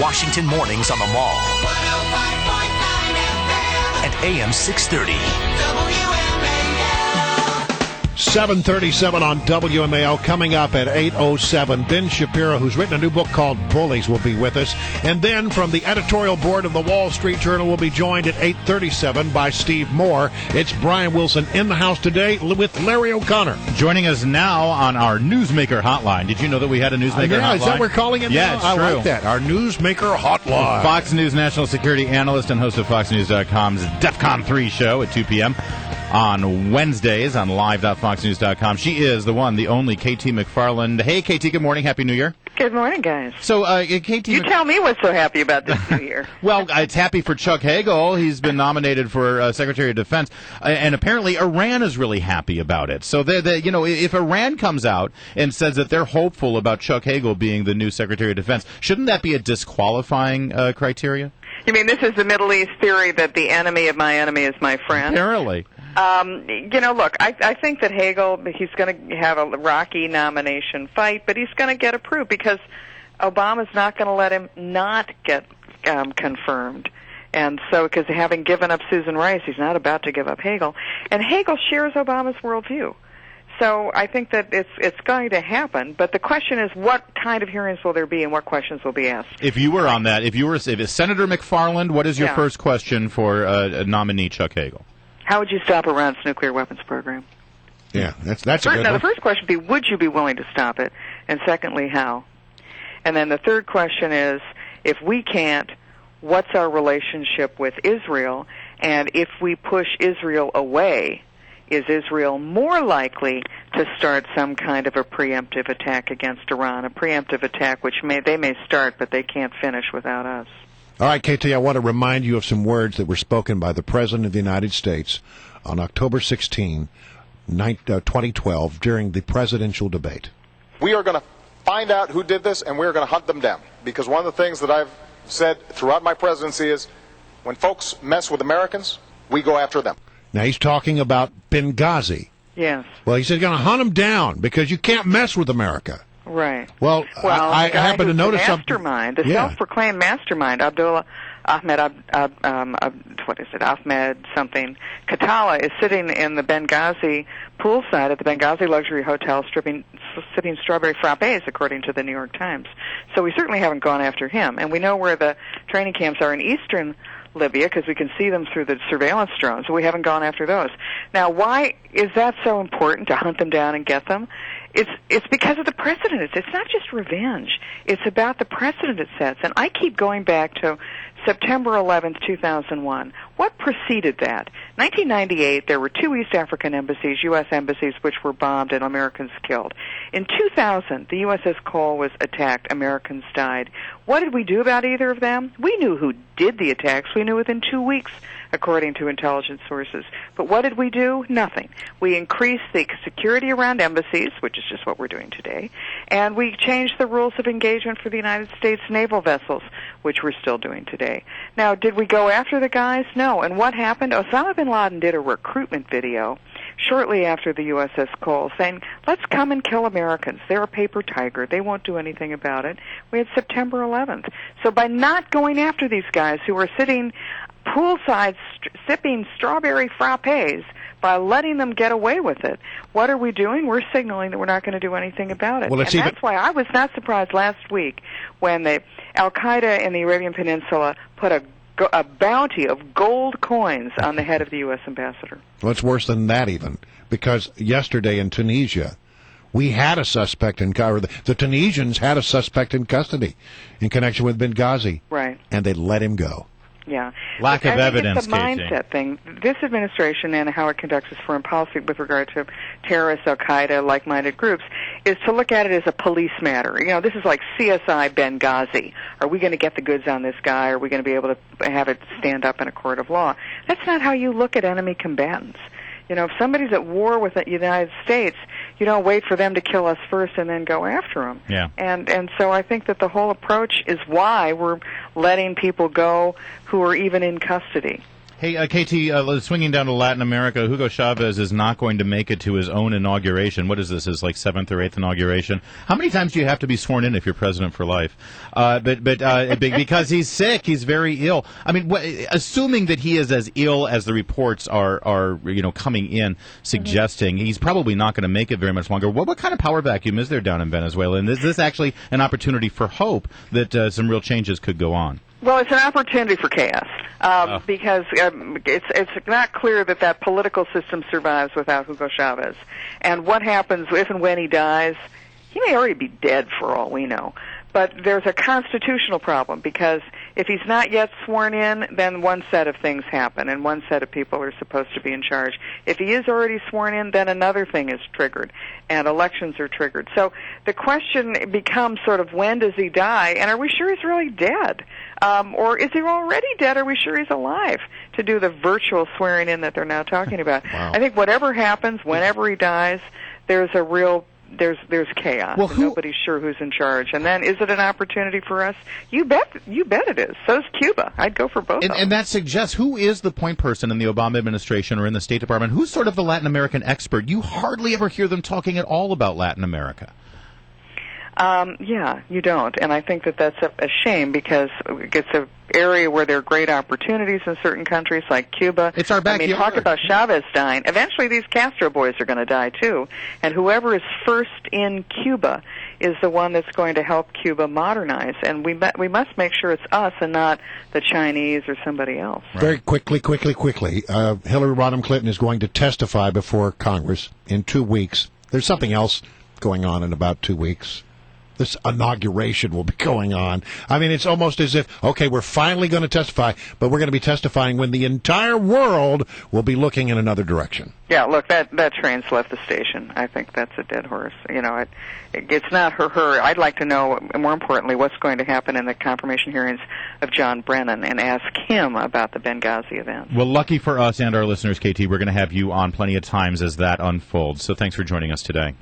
Washington mornings on the Mall. 105.9 FM. And AM 630. WMAL. 7:37 on WMAL. Coming up at 8:07, Ben Shapiro, who's written a new book called Bullies, will be with us. And then from the editorial board of the Wall Street Journal, we'll be joined at 8:37 by Steve Moore. It's Brian Wilson in the house today with Larry O'Connor. Joining us now on our Newsmaker hotline. Did you know that we had a Newsmaker hotline? Is that what we're calling it Yeah, now? it's I true. like that. Our Newsmaker hotline. Fox News national security analyst and host of FoxNews.com's DEFCON 3 show at 2 p.m. on Wednesdays on live.foxnews.com. She is the one, the only KT McFarland. Hey, KT, good morning. Happy New Year. Good morning, guys. So, KT... You tell me what's so happy about this new year. Well, it's happy for Chuck Hagel. He's been nominated for Secretary of Defense, and apparently Iran is really happy about it. So, if Iran comes out and says that they're hopeful about Chuck Hagel being the new Secretary of Defense, shouldn't that be a disqualifying criteria? You mean this is the Middle East theory that the enemy of my enemy is my friend? Apparently. Look, I think that Hagel, he's going to have a rocky nomination fight, but he's going to get approved because Obama's not going to let him not get confirmed. And so, because having given up Susan Rice, he's not about to give up Hagel. And Hagel shares Obama's worldview. So I think that it's going to happen, but the question is what kind of hearings will there be and what questions will be asked. If you were on that, if it's Senator McFarland, what is your first question for nominee Chuck Hagel? How would you stop Iran's nuclear weapons program? Yeah, that's a good Now, one. the first question would be, would you be willing to stop it? And secondly, how? And then the third question is, if we can't, what's our relationship with Israel? And if we push Israel away, is Israel more likely to start some kind of a preemptive attack against Iran, a preemptive attack which they may start, but they can't finish without us? All right, KT, I want to remind you of some words that were spoken by the President of the United States on October 16, 2012, during the presidential debate. We are going to find out who did this, and we are going to hunt them down. Because one of the things that I've said throughout my presidency is, when folks mess with Americans, we go after them. Now, he's talking about Benghazi. Yes. Well, he said he's going to hunt them down because you can't mess with America. Right. Well, I happen to notice something. The self-proclaimed mastermind, Ahmed something, Katala, is sitting in the Benghazi poolside at the Benghazi luxury hotel sipping strawberry frappes, according to the New York Times. So we certainly haven't gone after him. And we know where the training camps are in eastern Libya because we can see them through the surveillance drones, so we haven't gone after those. Now, why is that so important to hunt them down and get them? It's because of the precedent. It's not just revenge. It's about the precedent it sets. And I keep going back to September 11th, 2001. What preceded that? 1998, there were 2 East African embassies, U.S. embassies, which were bombed and Americans killed. In 2000, the USS Cole was attacked. Americans died. What did we do about either of them? We knew who did the attacks. We knew within 2 weeks, according to intelligence sources. But what did we do? Nothing. We increased the security around embassies, which is just what we're doing today, and we changed the rules of engagement for the United States naval vessels, which we're still doing today. Now, did we go after the guys? No. And what happened? Osama bin Laden did a recruitment video shortly after the USS Cole saying, let's come and kill Americans. They're a paper tiger. They won't do anything about it. We had September 11th. So by not going after these guys who were sitting poolside sipping strawberry frappes, by letting them get away with it, what are we doing? We're signaling that we're not going to do anything about it. Well, and that's why I was not surprised last week when the Al-Qaeda in the Arabian Peninsula put a bounty of gold coins on the head of the U.S. ambassador. Well, it's worse than that even, because yesterday in Tunisia, we had a suspect in the Tunisians had a suspect in custody in connection with Benghazi. Right. And they let him go. Yeah. Lack of evidence, it's a mindset thing. This administration and how it conducts its foreign policy with regard to terrorists, Al-Qaeda, like-minded groups, is to look at it as a police matter. You know, this is like CSI Benghazi. Are we going to get the goods on this guy? Are we going to be able to have it stand up in a court of law? That's not how you look at enemy combatants. You know, if somebody's at war with the United States, you don't wait for them to kill us first and then go after them. Yeah. And so I think that the whole approach is why we're letting people go who are even in custody. Hey, KT, swinging down to Latin America, Hugo Chavez is not going to make it to his own inauguration. What is this, his like 7th or 8th inauguration? How many times do you have to be sworn in if you're president for life? But because he's sick, he's very ill. I mean, assuming that he is as ill as the reports are coming in suggesting, he's probably not going to make it very much longer. What kind of power vacuum is there down in Venezuela? And is this actually an opportunity for hope that some real changes could go on? Well, it's an opportunity for chaos because it's not clear that political system survives without Hugo Chavez. And what happens if and when he dies, he may already be dead for all we know. But there's a constitutional problem because if he's not yet sworn in, then one set of things happen and one set of people are supposed to be in charge. If he is already sworn in, then another thing is triggered and elections are triggered. So the question becomes sort of when does he die and are we sure he's really dead? Or is he already dead? Are we sure he's alive to do the virtual swearing in that they're now talking about? Wow. I think whatever happens, whenever he dies, there's a real there's chaos. Well, nobody's sure who's in charge. And then, is it an opportunity for us? You bet it is. So's Cuba. I'd go for both of them. And that suggests, who is the point person in the Obama administration or in the State Department? Who's sort of the Latin American expert? You hardly ever hear them talking at all about Latin America. Yeah, you don't. And I think that's a shame because it's an area where there are great opportunities in certain countries like Cuba. It's our backyard. I mean, talk about Chavez dying. Eventually these Castro boys are going to die too. And whoever is first in Cuba is the one that's going to help Cuba modernize. And we must make sure it's us and not the Chinese or somebody else. Right. Very quickly. Hillary Rodham Clinton is going to testify before Congress in 2 weeks. There's something else going on in about 2 weeks. This inauguration will be going on. I mean, it's almost as if, okay, we're finally going to testify, but we're going to be testifying when the entire world will be looking in another direction. Yeah, look, that train's left the station. I think that's a dead horse. You know, it's not her. I'd like to know, more importantly, what's going to happen in the confirmation hearings of John Brennan and ask him about the Benghazi event. Well, lucky for us and our listeners, KT, we're going to have you on plenty of times as that unfolds. So thanks for joining us today.